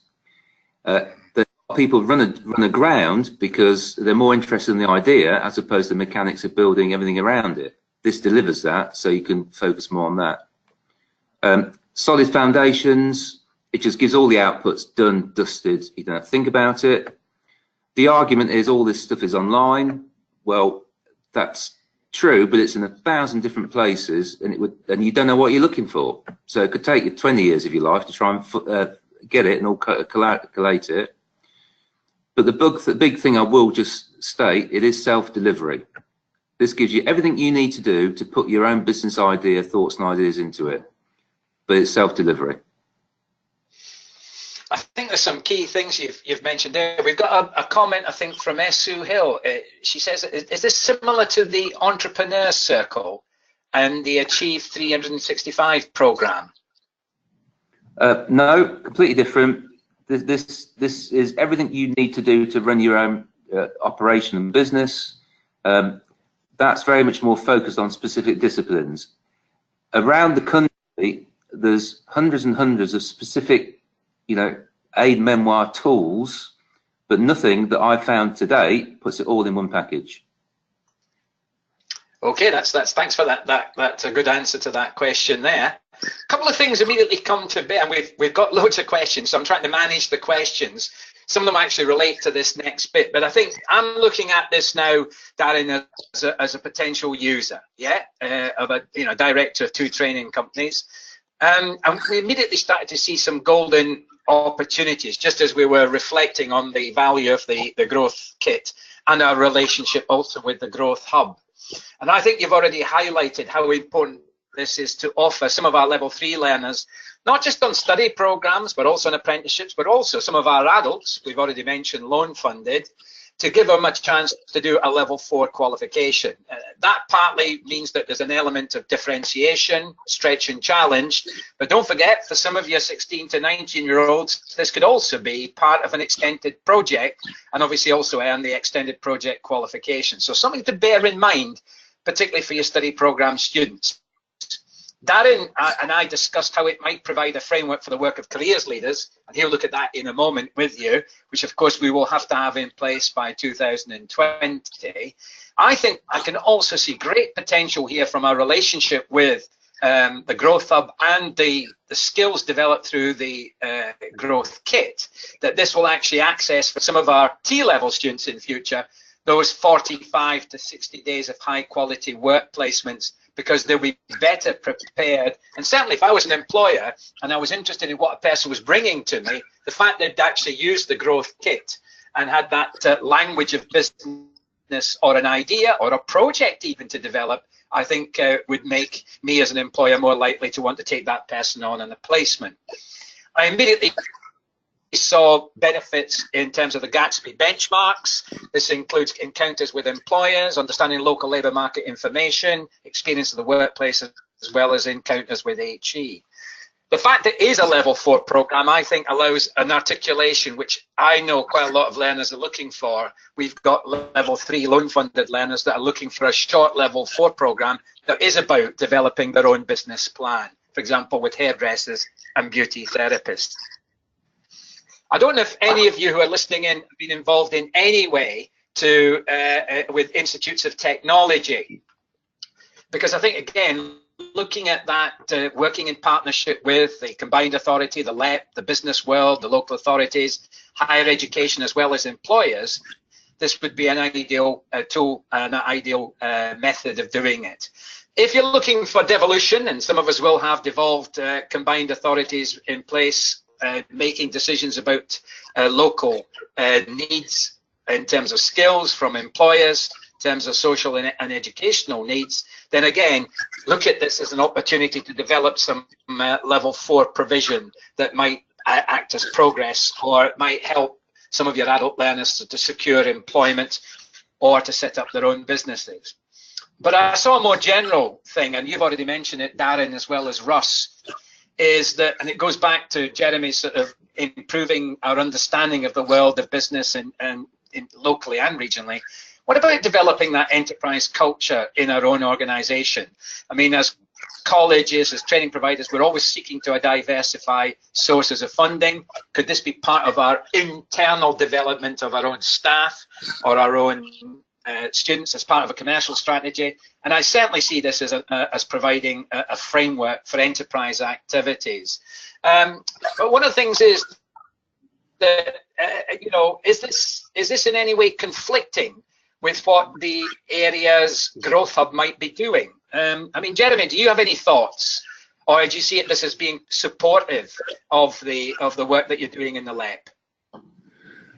Speaker 3: People run aground because they're more interested in the idea as opposed to the mechanics of building everything around it. This delivers that, so you can focus more on that. Solid foundations, it just gives all the outputs done, dusted, you don't have to think about it. The argument is all this stuff is online. Well, that's true, but it's in 1,000 different places, and you don't know what you're looking for. So it could take you 20 years of your life to try and get it and all collate it. But the big thing I will just state, it is self-delivery. This gives you everything you need to do to put your own business idea, thoughts and ideas into it. But it's self-delivery.
Speaker 2: I think there's some key things you've mentioned there. We've got a comment, I think, from Sue Hill. She says, is this similar to the Entrepreneur Circle and the Achieve 365 program?
Speaker 3: No, completely different. This is everything you need to do to run your own operation and business. That's very much more focused on specific disciplines. Around the country, there's hundreds and hundreds of specific, e-Memoir tools, but nothing that I've found to date puts it all in one package.
Speaker 2: Okay, that's thanks for that. That's a good answer to that question there. A couple of things immediately come to bear, and we've got loads of questions, so I'm trying to manage the questions. Some of them actually relate to this next bit, but I think I'm looking at this now, Darin, as a potential user, of a director of 2 training companies, and we immediately started to see some golden opportunities, just as we were reflecting on the value of the Growth Kit and our relationship also with the Growth Hub. And I think you've already highlighted how important this is to offer some of our level 3 learners, not just on study programs, but also on apprenticeships, but also some of our adults, we've already mentioned loan funded, to give them a chance to do a level 4 qualification. That partly means that there's an element of differentiation, stretch and challenge, but don't forget, for some of your 16 to 19-year-olds, this could also be part of an extended project, and obviously also earn the extended project qualification. So something to bear in mind, particularly for your study program students. Darin and I discussed how it might provide a framework for the work of careers leaders, and he'll look at that in a moment with you, which of course we will have to have in place by 2020. I think I can also see great potential here from our relationship with the Growth Hub and the skills developed through the Growth Kit, that this will actually access for some of our T-level students in future, those 45 to 60 days of high quality work placements, because they'll be better prepared. And certainly if I was an employer and I was interested in what a person was bringing to me, the fact they'd actually used the Growth Kit and had that language of business or an idea or a project even to develop I think would make me as an employer more likely to want to take that person on in a placement. I immediately saw benefits in terms of the Gatsby benchmarks. This includes encounters with employers, understanding local labour market information, experience of the workplace, as well as encounters with HE. The fact that it is a level 4 program, I think, allows an articulation which I know quite a lot of learners are looking for. We've got level 3 loan funded learners that are looking for a short level 4 program that is about developing their own business plan, for example, with hairdressers and beauty therapists. I don't know if any of you who are listening in have been involved in any way with institutes of technology, because I think, again, looking at that, working in partnership with the combined authority, the LEP, the business world, the local authorities, higher education, as well as employers, this would be an ideal tool and an ideal method of doing it. If you're looking for devolution, and some of us will have devolved combined authorities in place, making decisions about local needs in terms of skills from employers, in terms of social and educational needs, then again, look at this as an opportunity to develop some level 4 provision that might act as progress, or might help some of your adult learners to secure employment or to set up their own businesses. But I saw a more general thing, and you've already mentioned it, Darin, as well as Russ, is that, and it goes back to Jeremy's sort of improving our understanding of the world of business and locally and regionally. What about developing that enterprise culture in our own organization? I mean, as colleges, as training providers, we're always seeking to diversify sources of funding. Could this be part of our internal development of our own staff or our own students as part of a commercial strategy? And I certainly see this as providing a framework for enterprise activities. But one of the things is that, is this in any way conflicting with what the area's Growth Hub might be doing? I mean, Jeremy, do you have any thoughts, or do you see this as being supportive of the work that you're doing in the LEP?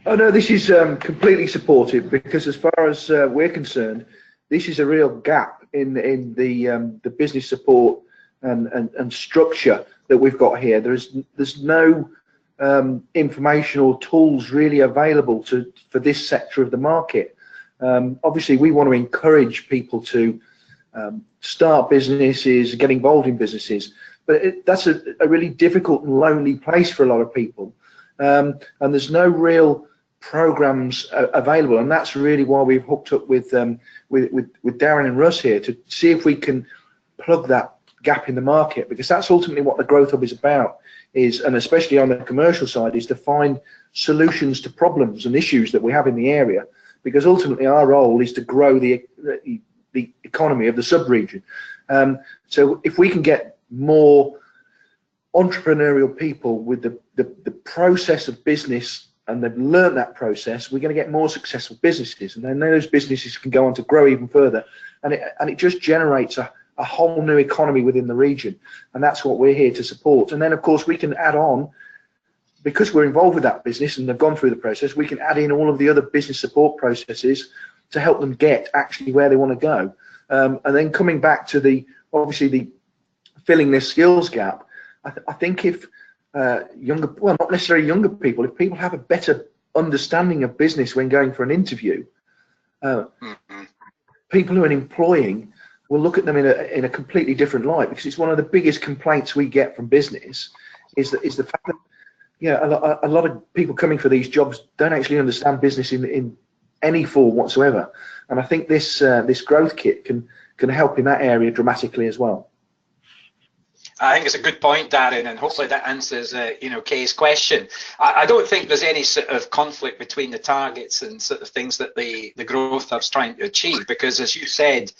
Speaker 4: Oh no, this is completely supportive, because as far as we're concerned, this is a real gap in the business support and structure that we've got here. There's no information or tools really available for this sector of the market. Obviously, we want to encourage people to start businesses, get involved in businesses, but that's a really difficult and lonely place for a lot of people, and there's no real programs available, and that's really why we've hooked up with Darin and Russ here, to see if we can plug that gap in the market, because that's ultimately what the Growth Hub is about, and especially on the commercial side, is to find solutions to problems and issues that we have in the area, because ultimately our role is to grow the economy of the sub-region. So if we can get more entrepreneurial people with the process of business, and they've learned that process, we're going to get more successful businesses, and then those businesses can go on to grow even further, and it just generates a whole new economy within the region, and that's what we're here to support. And then of course we can add on, because we're involved with that business and they've gone through the process, we can add in all of the other business support processes to help them get actually where they want to go. And then coming back to obviously the filling this skills gap, I think if not necessarily younger people, if people have a better understanding of business when going for an interview, people who are employing will look at them in a completely different light, because it's one of the biggest complaints we get from business is the fact that a lot of people coming for these jobs don't actually understand business in any form whatsoever, and I think this Growth Kit can help in that area dramatically as well.
Speaker 2: I think it's a good point, Darin, and hopefully that answers Kay's question. I don't think there's any sort of conflict between the targets and sort of things that the Growth Hub's trying to achieve, because as you said,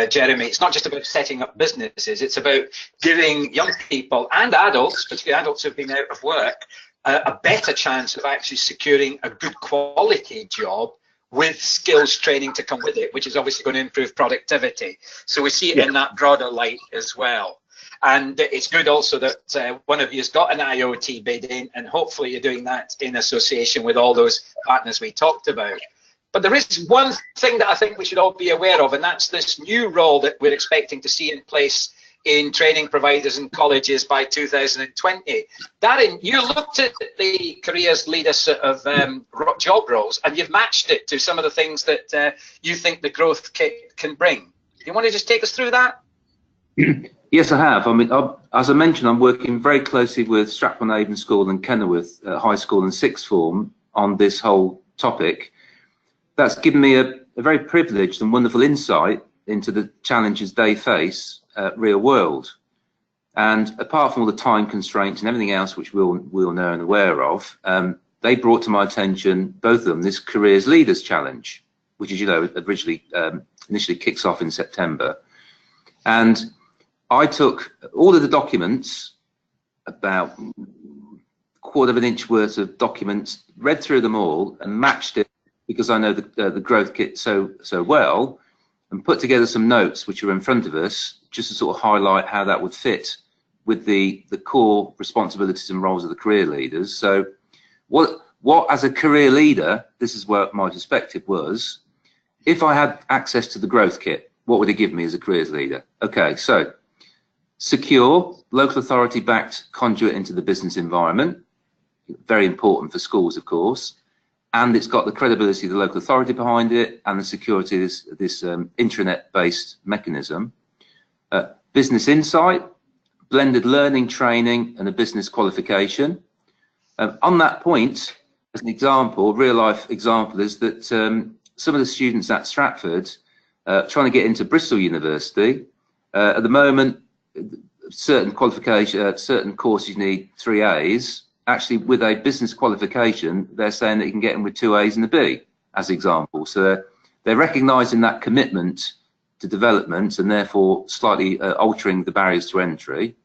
Speaker 2: Jeremy, it's not just about setting up businesses, it's about giving young people and adults, particularly adults who've been out of work, a better chance of actually securing a good quality job with skills training to come with it, which is obviously going to improve productivity. So we see it in that broader light as well. And it's good also that one of you has got an IoT bid in, and hopefully you're doing that in association with all those partners we talked about. But there is one thing that I think we should all be aware of, and that's this new role that we're expecting to see in place in training providers and colleges by 2020. Darin, you looked at the careers leader sort of job roles, and you've matched it to some of the things that you think the Growth Kit can bring. Do you want to just take us through that?
Speaker 3: Yes, I have. I mean, as I mentioned, I'm working very closely with Stratford-on-Avon School and Kenilworth High School and Sixth Form on this whole topic. That's given me a very privileged and wonderful insight into the challenges they face real world. And apart from all the time constraints and everything else which we'll know and aware of, they brought to my attention, both of them, this Careers Leaders Challenge, which, as you know, originally initially kicks off in September. And I took all of the documents, about a quarter of an inch worth of documents, read through them all and matched it, because I know the Growth Kit so well, and put together some notes which are in front of us, just to sort of highlight how that would fit with the core responsibilities and roles of the career leaders. So what as a career leader, this is where my perspective was, if I had access to the Growth Kit, what would it give me as a careers leader? Okay, so secure, local authority backed conduit into the business environment, very important for schools, of course. And it's got the credibility of the local authority behind it, and the security of this intranet-based mechanism. Business insight, blended learning, training, and a business qualification. On that point, as an example, real-life example, is that some of the students at Stratford trying to get into Bristol University. At the moment, certain qualification, certain courses need 3 A's. Actually, with a business qualification, they're saying that you can get in with 2 A's and a B, as example. So they're recognising that commitment to development, and therefore slightly altering the barriers to entry.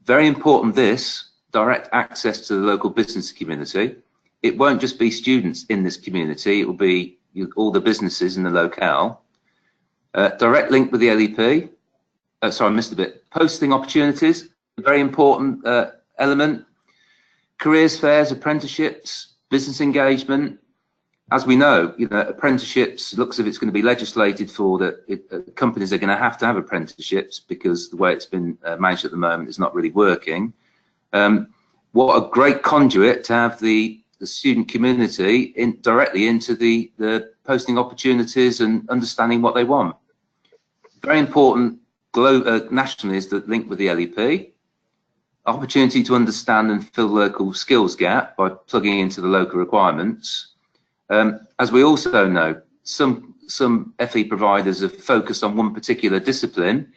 Speaker 3: Very important, this direct access to the local business community. It won't just be students in this community, it will be all the businesses in the locale. Direct link with the LEP. Sorry, I missed a bit. Posting opportunities, a very important element. Careers fairs, apprenticeships, business engagement. As we know, apprenticeships, looks as if it's going to be legislated for that companies are going to have apprenticeships, because the way it's been managed at the moment is not really working. What a great conduit to have the student community directly into the posting opportunities and understanding what they want. Very important nationally is the link with the LEP. Opportunity to understand and fill the local skills gap by plugging into the local requirements. As we also know, some FE providers have focused on one particular discipline.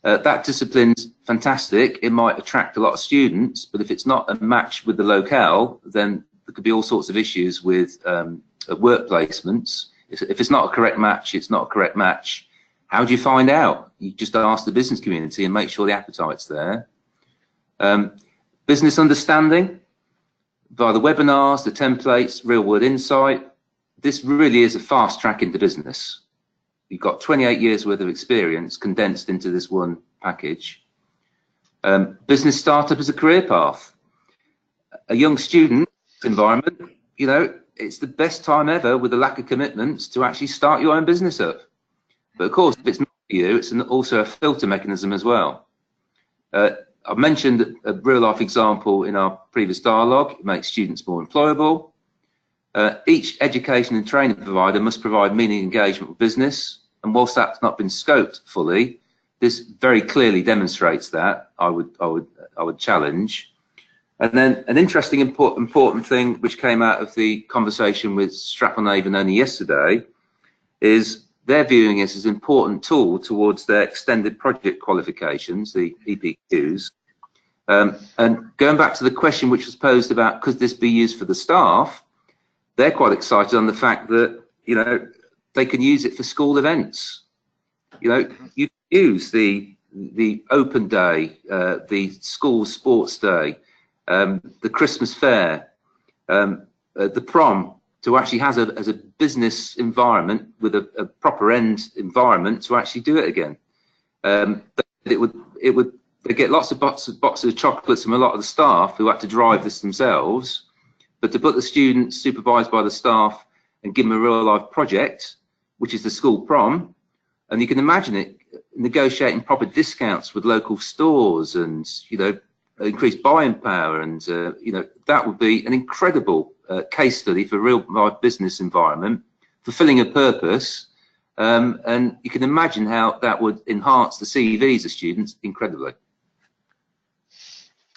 Speaker 3: That discipline's fantastic, it might attract a lot of students, but if it's not a match with the locale, then there could be all sorts of issues with work placements. If it's not a correct match, it's not a correct match. How do you find out? You just ask the business community and make sure the appetite's there. Business understanding via the webinars, the templates, real world insight. This really is a fast track into business. You've got 28 years worth of experience condensed into this one package. Business startup as a career path. A young student environment, it's the best time ever with a lack of commitments to actually start your own business up. But of course, if it's not for you, it's also a filter mechanism as well. I've mentioned a real life example in our previous dialogue. It makes students more employable. Each education and training provider must provide meaning engagement with business, and whilst that's not been scoped fully, this very clearly demonstrates that. I would challenge. And then an interesting important thing which came out of the conversation with Stratford-on-Avon only yesterday is they're viewing it as an important tool towards their extended project qualifications, the EPQs. And going back to the question which was posed about could this be used for the staff, they're quite excited on the fact that they can use it for school events. You use the open day, the school sports day, the Christmas fair, the prom, to actually has as a business environment with a proper end environment to actually do it again. They get lots of boxes of chocolates from a lot of the staff who had to drive this themselves, but to put the students supervised by the staff and give them a real life project, which is the school prom. And you can imagine it negotiating proper discounts with local stores and, you know, increased buying power. And, you know, that would be an incredible case study for real life business environment, fulfilling a purpose. And you can imagine how that would enhance the CVs of students incredibly.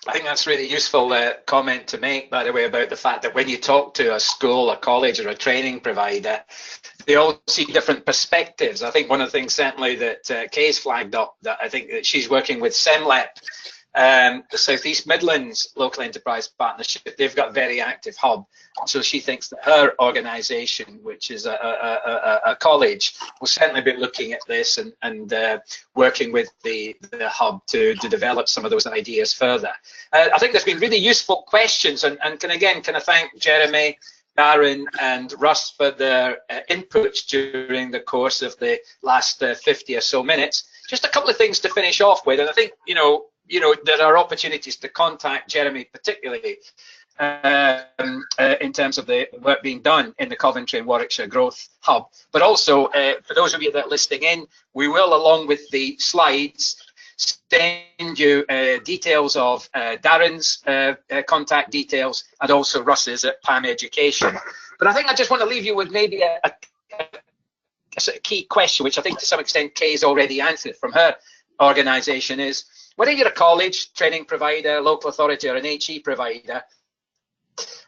Speaker 2: I think that's really useful comment to make, by the way, about the fact that when you talk to a school, a college, or a training provider, they all see different perspectives. I think one of the things certainly that Kay's flagged up, that I think that she's working with SEMLEP, the South East Midlands Local Enterprise Partnership. They've got a very active hub. So she thinks that her organisation, which is a college, will certainly be looking at this and working with the hub to develop some of those ideas further. I think there's been really useful questions, and can I thank Jeremy, Darin and Russ for their inputs during the course of the last 50 or so minutes. Just a couple of things to finish off with, and I think, you know, there are opportunities to contact Jeremy particularly in terms of the work being done in the Coventry and Warwickshire Growth Hub. But also, for those of you that are listening in, we will, along with the slides, send you details of Darin's contact details and also Russ's at PAM Education. But I think I just want to leave you with maybe a key question, which I think to some extent Kay's already answered from her organisation, is whether you're a college, training provider, local authority, or an HE provider,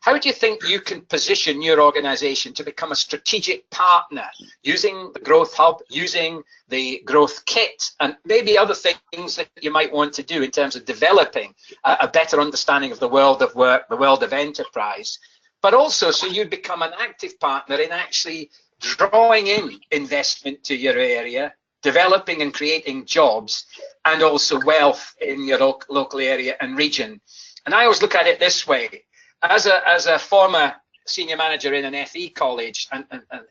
Speaker 2: how do you think you can position your organisation to become a strategic partner using the Growth Hub, using the GrowthKit, and maybe other things that you might want to do in terms of developing a better understanding of the world of work, the world of enterprise, but also so you become an active partner in actually drawing in investment to your area, developing and creating jobs, and also wealth in your local area and region. And I always look at it this way. As a former senior manager in an FE college and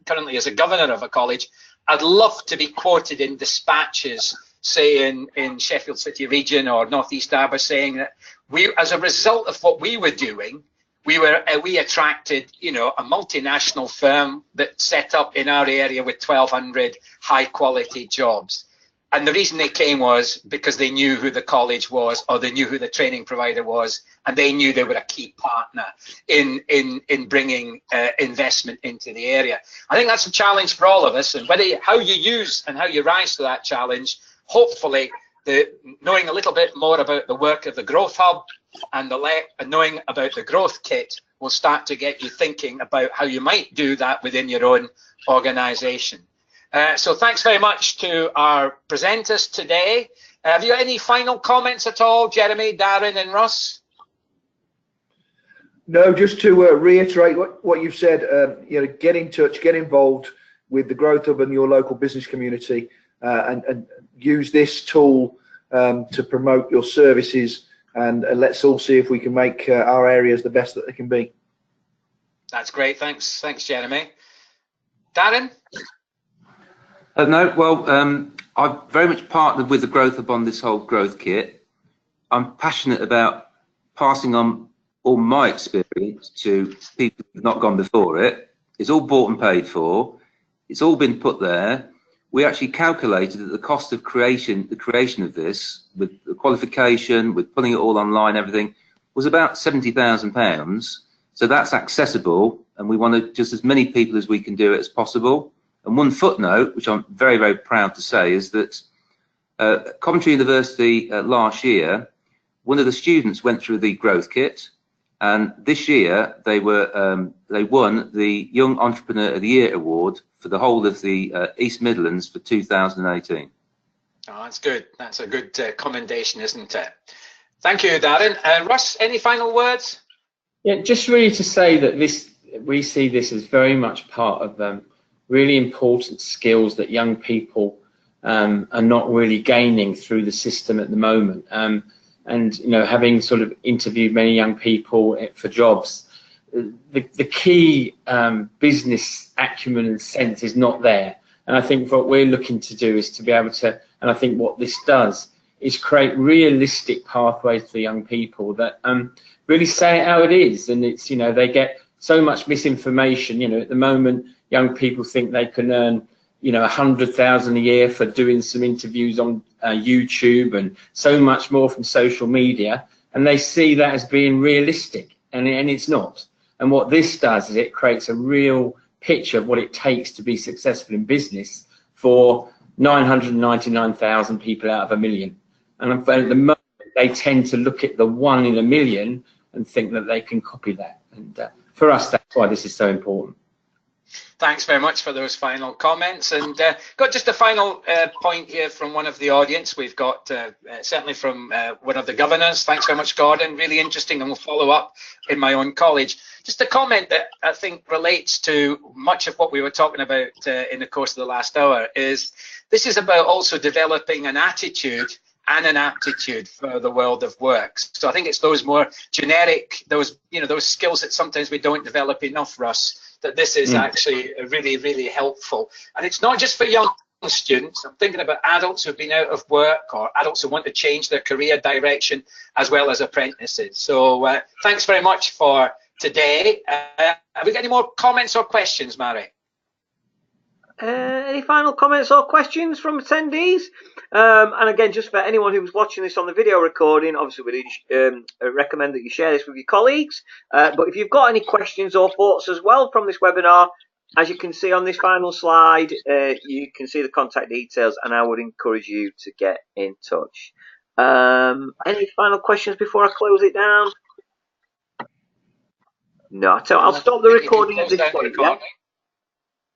Speaker 2: currently as a governor of a college, I'd love to be quoted in dispatches, say in Sheffield City region or North East Arbor, saying that we, as a result of what we were doing, we attracted, you know, a multinational firm that set up in our area with 1,200 high quality jobs. And the reason they came was because they knew who the college was, or they knew who the training provider was, and they knew they were a key partner in bringing investment into the area. I think that's a challenge for all of us, and how you use and how you rise to that challenge, hopefully knowing a little bit more about the work of the Growth Hub and knowing about the GrowthKit will start to get you thinking about how you might do that within your own organisation. So thanks very much to our presenters today. Have you any final comments at all, Jeremy, Darin and Russ?
Speaker 4: No, just to reiterate what you've said, you know, get in touch, get involved with the Growth Hub and your local business community, and use this tool to promote your services, and let's all see if we can make our areas the best that they can be.
Speaker 2: That's great. Thanks, Jeremy. Darin?
Speaker 3: No, well, I've very much partnered with the Growth Hub on this whole GrowthKit. I'm passionate about passing on all my experience to people who've not gone before it. It's all bought and paid for. It's all been put there. We actually calculated that the cost of the creation of this, with the qualification, with putting it all online, everything, was about £70,000. So that's accessible, and we want just as many people as we can do it as possible. And one footnote, which I'm very, very proud to say, is that Coventry University last year, one of the students went through the GrowthKit, and this year they won the Young Entrepreneur of the Year award for the whole of the East Midlands for 2018.
Speaker 2: Oh, that's good. That's a good commendation, isn't it? Thank you, Darin. Russ, any final words?
Speaker 5: Yeah, just really to say that we see this as very much part of really important skills that young people are not really gaining through the system at the moment. And you know, having sort of interviewed many young people for jobs, the key business acumen and sense is not there. And I think what we're looking to do is to be able to, and I think what this does is create realistic pathways for young people that really say it how it is. And it's, you know, they get so much misinformation. You know, at the moment, young people think they can earn, you know, 100,000 a year for doing some interviews on YouTube and so much more from social media, and they see that as being realistic, and it's not. And what this does is it creates a real picture of what it takes to be successful in business for 999,000 people out of 1 million. And at the moment, they tend to look at the 1 in 1 million and think that they can copy that. And for us, that's why this is so important.
Speaker 2: Thanks very much for those final comments. And got just a final point here from one of the audience. We've got certainly from one of the governors. Thanks very much, Gordon. Really interesting, and we'll follow up in my own college. Just a comment that I think relates to much of what we were talking about in the course of the last hour is this is about also developing an attitude and an aptitude for the world of work. So I think it's those more generic, those skills that sometimes we don't develop enough, Russ, that this is actually really, really helpful. And it's not just for young students. I'm thinking about adults who've been out of work or adults who want to change their career direction, as well as apprentices. So thanks very much for today. Have we got any more comments or questions, Mary?
Speaker 1: Any final comments or questions from attendees? And again, just for anyone who's watching this on the video recording, obviously we recommend that you share this with your colleagues. But if you've got any questions or thoughts as well from this webinar, as you can see on this final slide, you can see the contact details, and I would encourage you to get in touch. Any final questions before I close it down? No, I'll stop the recording at this point. Yeah?